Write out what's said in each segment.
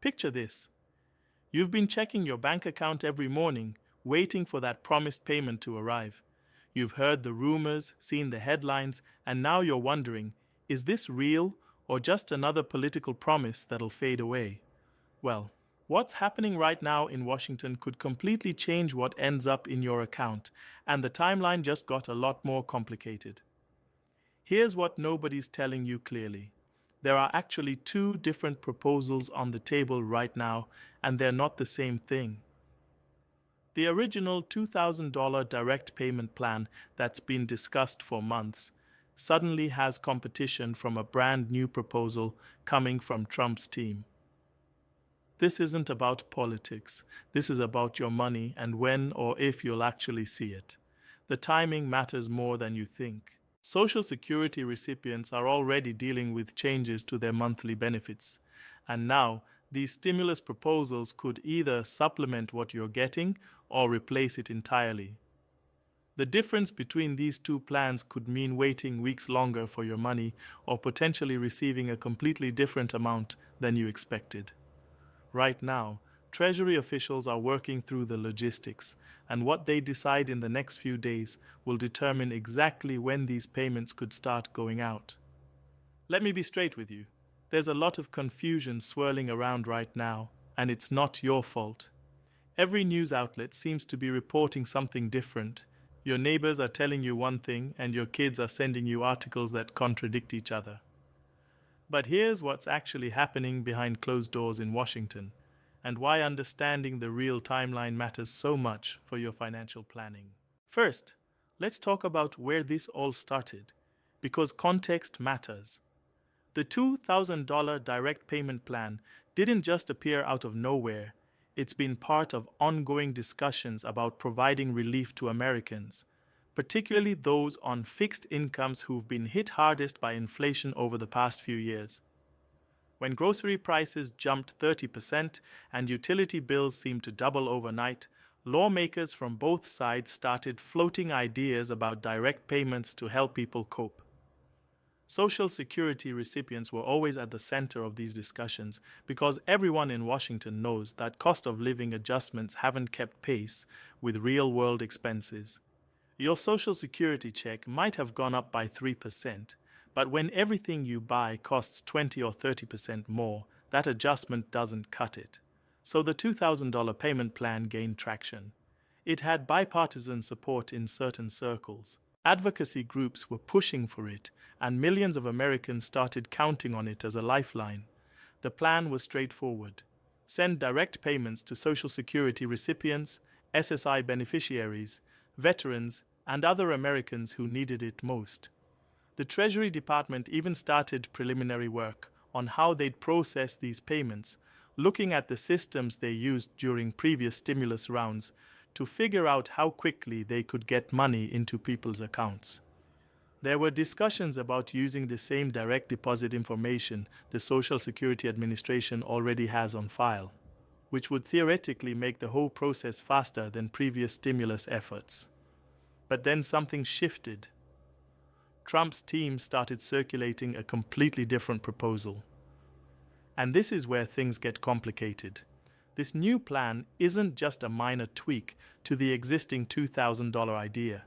Picture this. You've been checking your bank account every morning, waiting for that promised payment to arrive. You've heard the rumors, seen the headlines, and now you're wondering, is this real or just another political promise that'll fade away? Well, what's happening right now in Washington could completely change what ends up in your account, and the timeline just got a lot more complicated. Here's what nobody's telling you clearly. There are actually two different proposals on the table right now, and they're not the same thing. The original $2,000 direct payment plan that's been discussed for months suddenly has competition from a brand new proposal coming from Trump's team. This isn't about politics. This is about your money and when or if you'll actually see it. The timing matters more than you think. Social Security recipients are already dealing with changes to their monthly benefits, and now these stimulus proposals could either supplement what you're getting or replace it entirely. The difference between these two plans could mean waiting weeks longer for your money or potentially receiving a completely different amount than you expected. Right now, Treasury officials are working through the logistics, and what they decide in the next few days will determine exactly when these payments could start going out. Let me be straight with you. There's a lot of confusion swirling around right now, and it's not your fault. Every news outlet seems to be reporting something different. Your neighbors are telling you one thing, and your kids are sending you articles that contradict each other. But here's what's actually happening behind closed doors in Washington, and why understanding the real timeline matters so much for your financial planning. First, let's talk about where this all started, because context matters. The $2,000 direct payment plan didn't just appear out of nowhere. It's been part of ongoing discussions about providing relief to Americans, particularly those on fixed incomes who've been hit hardest by inflation over the past few years. When grocery prices jumped 30% and utility bills seemed to double overnight, lawmakers from both sides started floating ideas about direct payments to help people cope. Social Security recipients were always at the center of these discussions because everyone in Washington knows that cost of living adjustments haven't kept pace with real-world expenses. Your Social Security check might have gone up by 3%, but when everything you buy costs 20 or 30% more, that adjustment doesn't cut it. So the $2,000 payment plan gained traction. It had bipartisan support in certain circles. Advocacy groups were pushing for it, and millions of Americans started counting on it as a lifeline. The plan was straightforward. Send direct payments to Social Security recipients, SSI beneficiaries, veterans, and other Americans who needed it most. The Treasury Department even started preliminary work on how they'd process these payments, looking at the systems they used during previous stimulus rounds to figure out how quickly they could get money into people's accounts. There were discussions about using the same direct deposit information the Social Security Administration already has on file, which would theoretically make the whole process faster than previous stimulus efforts. But then something shifted. Trump's team started circulating a completely different proposal. And this is where things get complicated. This new plan isn't just a minor tweak to the existing $2,000 idea.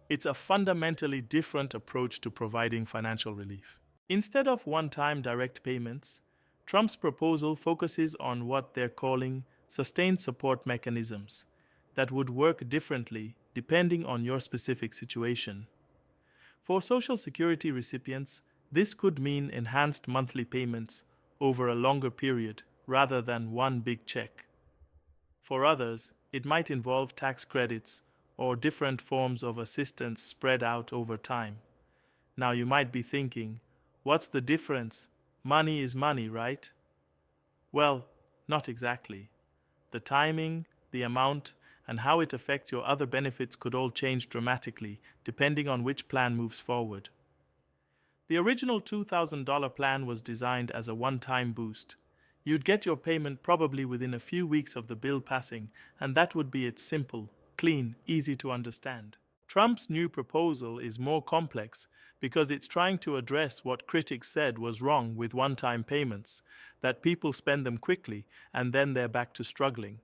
It's a fundamentally different approach to providing financial relief. Instead of one-time direct payments, Trump's proposal focuses on what they're calling sustained support mechanisms that would work differently depending on your specific situation. For Social Security recipients, this could mean enhanced monthly payments over a longer period rather than one big check. For others, it might involve tax credits or different forms of assistance spread out over time. Now you might be thinking, what's the difference? Money is money, right? Well, not exactly. The timing, the amount, and how it affects your other benefits could all change dramatically depending on which plan moves forward. The original $2,000 plan was designed as a one-time boost. You'd get your payment probably within a few weeks of the bill passing, and that would be it. Simple, clean, easy to understand. Trump's new proposal is more complex because it's trying to address what critics said was wrong with one-time payments, that people spend them quickly and then they're back to struggling.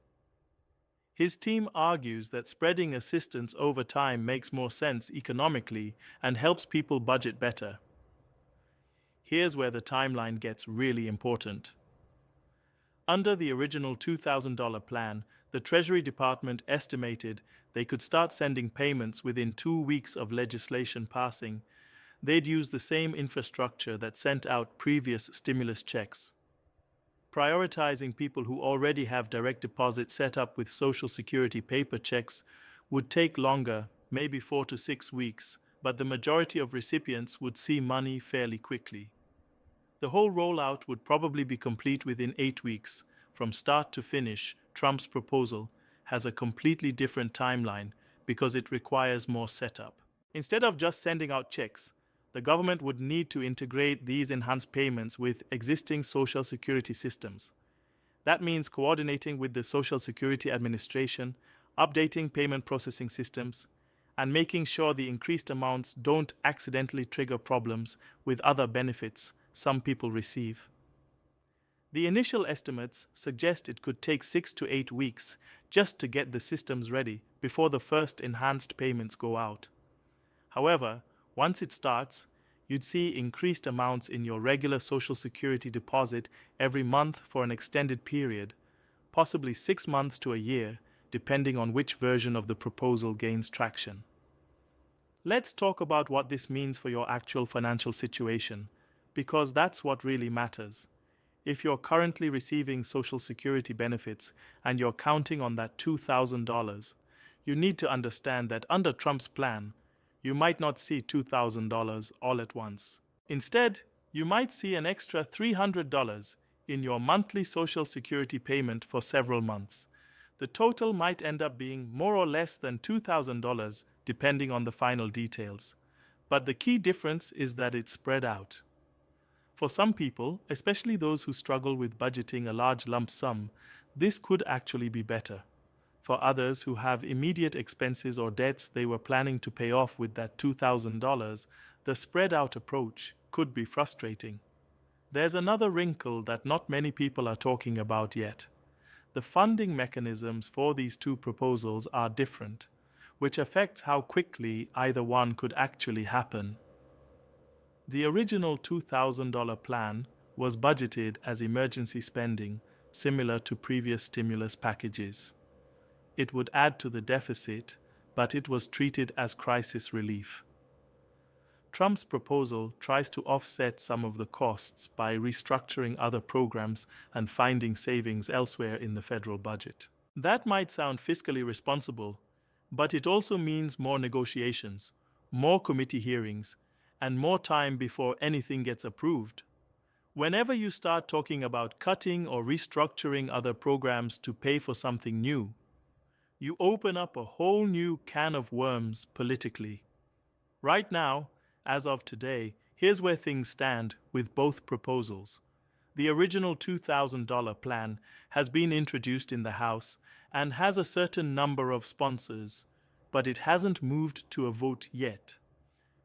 His team argues that spreading assistance over time makes more sense economically and helps people budget better. Here's where the timeline gets really important. Under the original $2,000 plan, the Treasury Department estimated they could start sending payments within 2 weeks of legislation passing. They'd use the same infrastructure that sent out previous stimulus checks. Prioritizing people who already have direct deposit set up with Social Security paper checks would take longer, maybe 4 to 6 weeks, but the majority of recipients would see money fairly quickly. The whole rollout would probably be complete within 8 weeks. From start to finish, Trump's proposal has a completely different timeline because it requires more setup. Instead of just sending out checks, the government would need to integrate these enhanced payments with existing Social Security systems. That means coordinating with the Social Security Administration, updating payment processing systems, and making sure the increased amounts don't accidentally trigger problems with other benefits some people receive. The initial estimates suggest it could take 6 to 8 weeks just to get the systems ready before the first enhanced payments go out. However, once it starts, you'd see increased amounts in your regular Social Security deposit every month for an extended period, possibly 6 months to a year, depending on which version of the proposal gains traction. Let's talk about what this means for your actual financial situation, because that's what really matters. If you're currently receiving Social Security benefits and you're counting on that $2,000, you need to understand that under Trump's plan, you might not see $2,000 all at once. Instead, you might see an extra $300 in your monthly Social Security payment for several months. The total might end up being more or less than $2,000 depending on the final details. But the key difference is that it's spread out. For some people, especially those who struggle with budgeting a large lump sum, this could actually be better. For others who have immediate expenses or debts they were planning to pay off with that $2,000, the spread-out approach could be frustrating. There's another wrinkle that not many people are talking about yet. The funding mechanisms for these two proposals are different, which affects how quickly either one could actually happen. The original $2,000 plan was budgeted as emergency spending, similar to previous stimulus packages. It would add to the deficit, but it was treated as crisis relief. Trump's proposal tries to offset some of the costs by restructuring other programs and finding savings elsewhere in the federal budget. That might sound fiscally responsible, but it also means more negotiations, more committee hearings, and more time before anything gets approved. Whenever you start talking about cutting or restructuring other programs to pay for something new, you open up a whole new can of worms politically. Right now, as of today, here's where things stand with both proposals. The original $2,000 plan has been introduced in the House and has a certain number of sponsors, but it hasn't moved to a vote yet.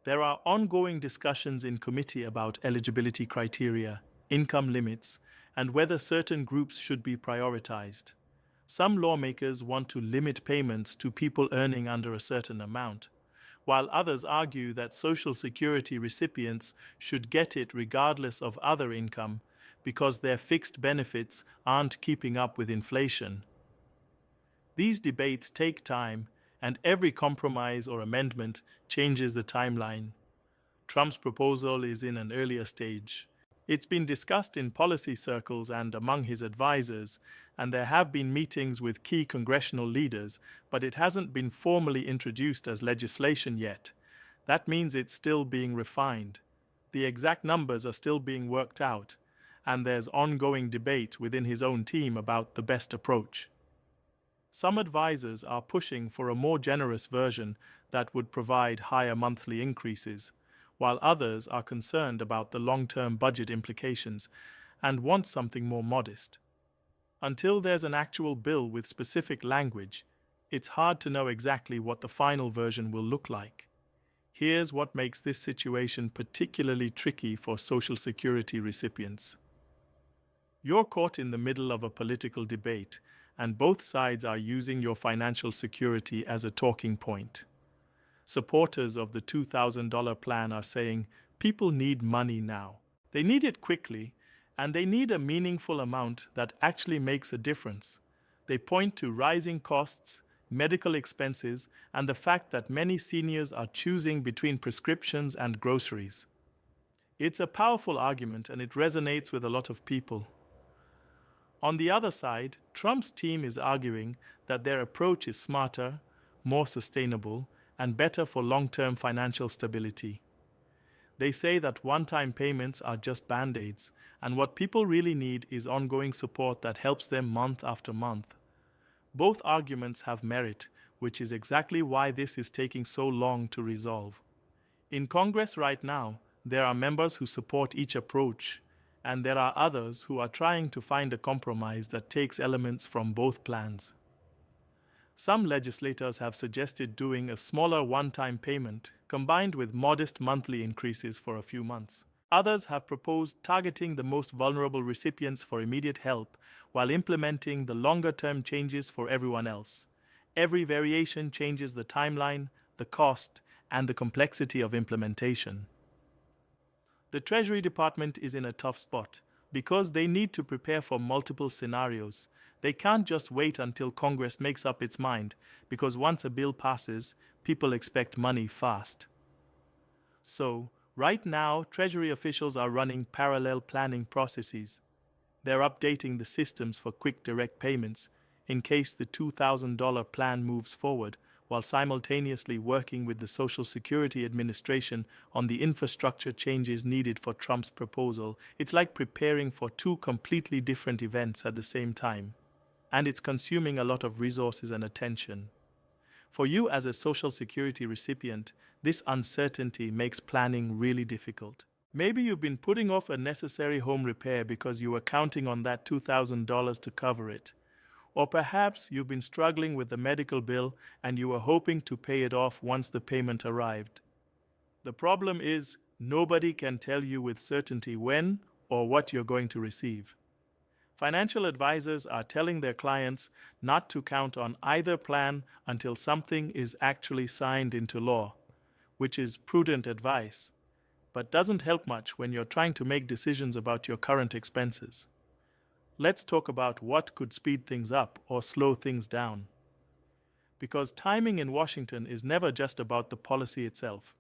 There are ongoing discussions in committee about eligibility criteria, income limits, and whether certain groups should be prioritized. Some lawmakers want to limit payments to people earning under a certain amount, while others argue that Social Security recipients should get it regardless of other income because their fixed benefits aren't keeping up with inflation. These debates take time, and every compromise or amendment changes the timeline. Trump's proposal is in an earlier stage. It's been discussed in policy circles and among his advisors, and there have been meetings with key congressional leaders, but it hasn't been formally introduced as legislation yet. That means it's still being refined. The exact numbers are still being worked out, and there's ongoing debate within his own team about the best approach. Some advisors are pushing for a more generous version that would provide higher monthly increases, while others are concerned about the long-term budget implications and want something more modest. Until there's an actual bill with specific language, it's hard to know exactly what the final version will look like. Here's what makes this situation particularly tricky for Social Security recipients. You're caught in the middle of a political debate, and both sides are using your financial security as a talking point. Supporters of the $2,000 plan are saying people need money now. They need it quickly, and they need a meaningful amount that actually makes a difference. They point to rising costs, medical expenses, and the fact that many seniors are choosing between prescriptions and groceries. It's a powerful argument, and it resonates with a lot of people. On the other side, Trump's team is arguing that their approach is smarter, more sustainable, and better for long-term financial stability. They say that one-time payments are just band-aids, and what people really need is ongoing support that helps them month after month. Both arguments have merit, which is exactly why this is taking so long to resolve. In Congress right now, there are members who support each approach, and there are others who are trying to find a compromise that takes elements from both plans. Some legislators have suggested doing a smaller one-time payment combined with modest monthly increases for a few months. Others have proposed targeting the most vulnerable recipients for immediate help while implementing the longer-term changes for everyone else. Every variation changes the timeline, the cost, and the complexity of implementation. The Treasury Department is in a tough spot because they need to prepare for multiple scenarios. They can't just wait until Congress makes up its mind, because once a bill passes, people expect money fast. So, right now, Treasury officials are running parallel planning processes. They're updating the systems for quick direct payments in case the $2,000 plan moves forward, while simultaneously working with the Social Security Administration on the infrastructure changes needed for Trump's proposal. It's like preparing for two completely different events at the same time, and it's consuming a lot of resources and attention. For you as a Social Security recipient, this uncertainty makes planning really difficult. Maybe you've been putting off a necessary home repair because you were counting on that $2,000 to cover it. Or perhaps you've been struggling with the medical bill and you were hoping to pay it off once the payment arrived. The problem is, nobody can tell you with certainty when or what you're going to receive. Financial advisors are telling their clients not to count on either plan until something is actually signed into law, which is prudent advice, but doesn't help much when you're trying to make decisions about your current expenses. Let's talk about what could speed things up or slow things down. Because timing in Washington is never just about the policy itself.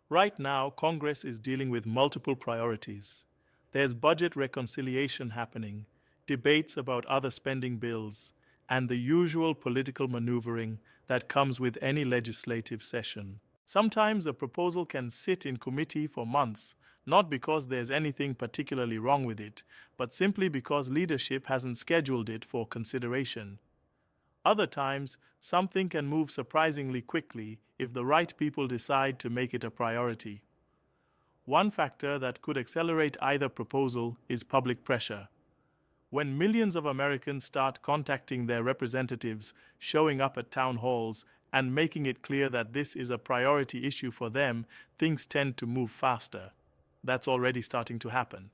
Right now, Congress is dealing with multiple priorities. There's budget reconciliation happening, debates about other spending bills, and the usual political maneuvering that comes with any legislative session. Sometimes a proposal can sit in committee for months, not because there's anything particularly wrong with it, but simply because leadership hasn't scheduled it for consideration. Other times, something can move surprisingly quickly if the right people decide to make it a priority. One factor that could accelerate either proposal is public pressure. When millions of Americans start contacting their representatives, showing up at town halls, and making it clear that this is a priority issue for them, things tend to move faster. That's already starting to happen.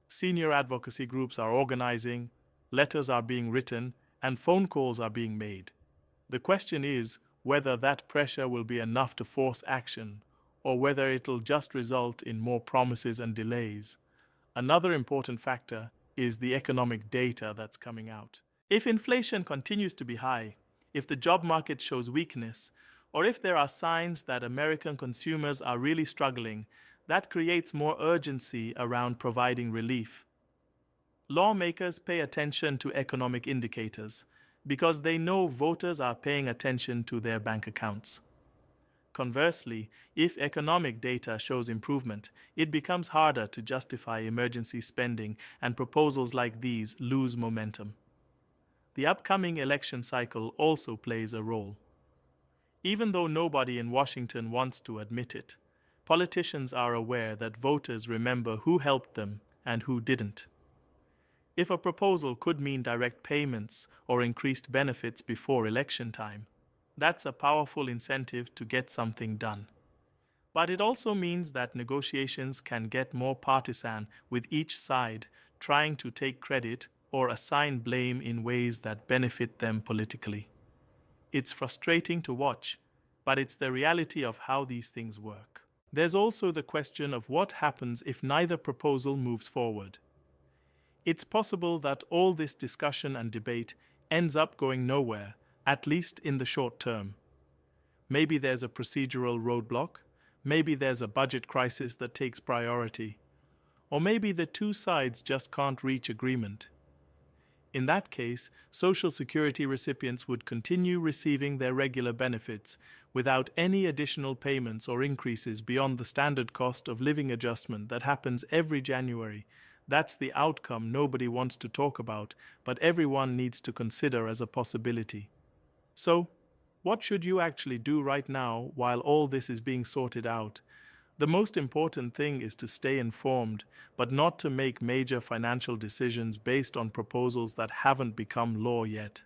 Senior advocacy groups are organizing, letters are being written, and phone calls are being made. The question is whether that pressure will be enough to force action, or whether it'll just result in more promises and delays. Another important factor is the economic data that's coming out. If inflation continues to be high, if the job market shows weakness, or if there are signs that American consumers are really struggling, that creates more urgency around providing relief. Lawmakers pay attention to economic indicators because they know voters are paying attention to their bank accounts. Conversely, if economic data shows improvement, it becomes harder to justify emergency spending, and proposals like these lose momentum. The upcoming election cycle also plays a role. Even though nobody in Washington wants to admit it, politicians are aware that voters remember who helped them and who didn't. If a proposal could mean direct payments or increased benefits before election time, That's a powerful incentive to get something done. But it also means that negotiations can get more partisan, with each side trying to take credit or assign blame in ways that benefit them politically. It's frustrating to watch, but it's the reality of how these things work. There's also the question of what happens if neither proposal moves forward. It's possible that all this discussion and debate ends up going nowhere, at least in the short term. Maybe there's a procedural roadblock, maybe there's a budget crisis that takes priority, or maybe the two sides just can't reach agreement. In that case, Social Security recipients would continue receiving their regular benefits without any additional payments or increases beyond the standard cost of living adjustment that happens every January. That's the outcome nobody wants to talk about, but everyone needs to consider as a possibility. So, what should you actually do right now while all this is being sorted out? The most important thing is to stay informed, but not to make major financial decisions based on proposals that haven't become law yet.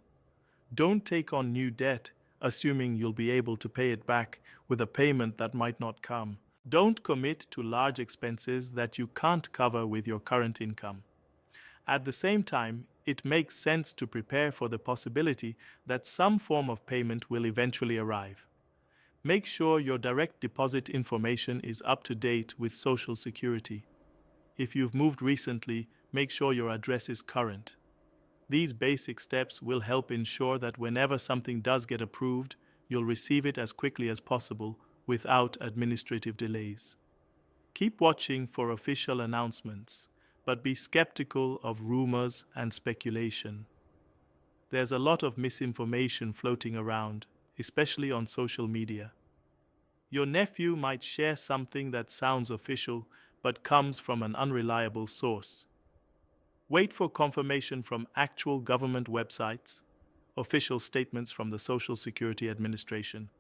Don't take on new debt, assuming you'll be able to pay it back with a payment that might not come. Don't commit to large expenses that you can't cover with your current income. At the same time, it makes sense to prepare for the possibility that some form of payment will eventually arrive. Make sure your direct deposit information is up to date with Social Security. If you've moved recently, make sure your address is current. These basic steps will help ensure that whenever something does get approved, you'll receive it as quickly as possible without administrative delays. Keep watching for official announcements, but be skeptical of rumors and speculation. There's a lot of misinformation floating around, especially on social media. Your nephew might share something that sounds official but comes from an unreliable source. Wait for confirmation from actual government websites, official statements from the Social Security Administration,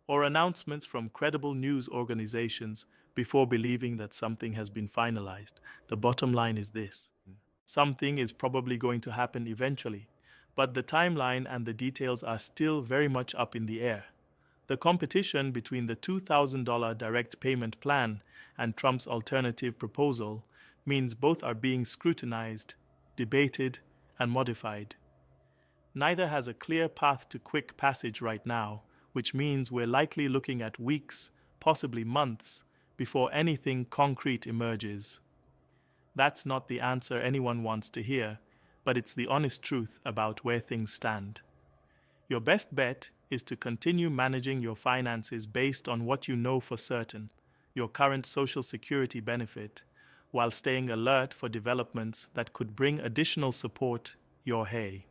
or announcements from credible news organizations before believing that something has been finalized. The bottom line is this: something is probably going to happen eventually, but the timeline and the details are still very much up in the air. The competition between the $2,000 direct payment plan and Trump's alternative proposal means both are being scrutinized, debated, and modified. Neither has a clear path to quick passage right now, which means we're likely looking at weeks, possibly months, before anything concrete emerges. That's not the answer anyone wants to hear, but it's the honest truth about where things stand. Your best bet is to continue managing your finances based on what you know for certain, your current Social Security benefit, while staying alert for developments that could bring additional support your way.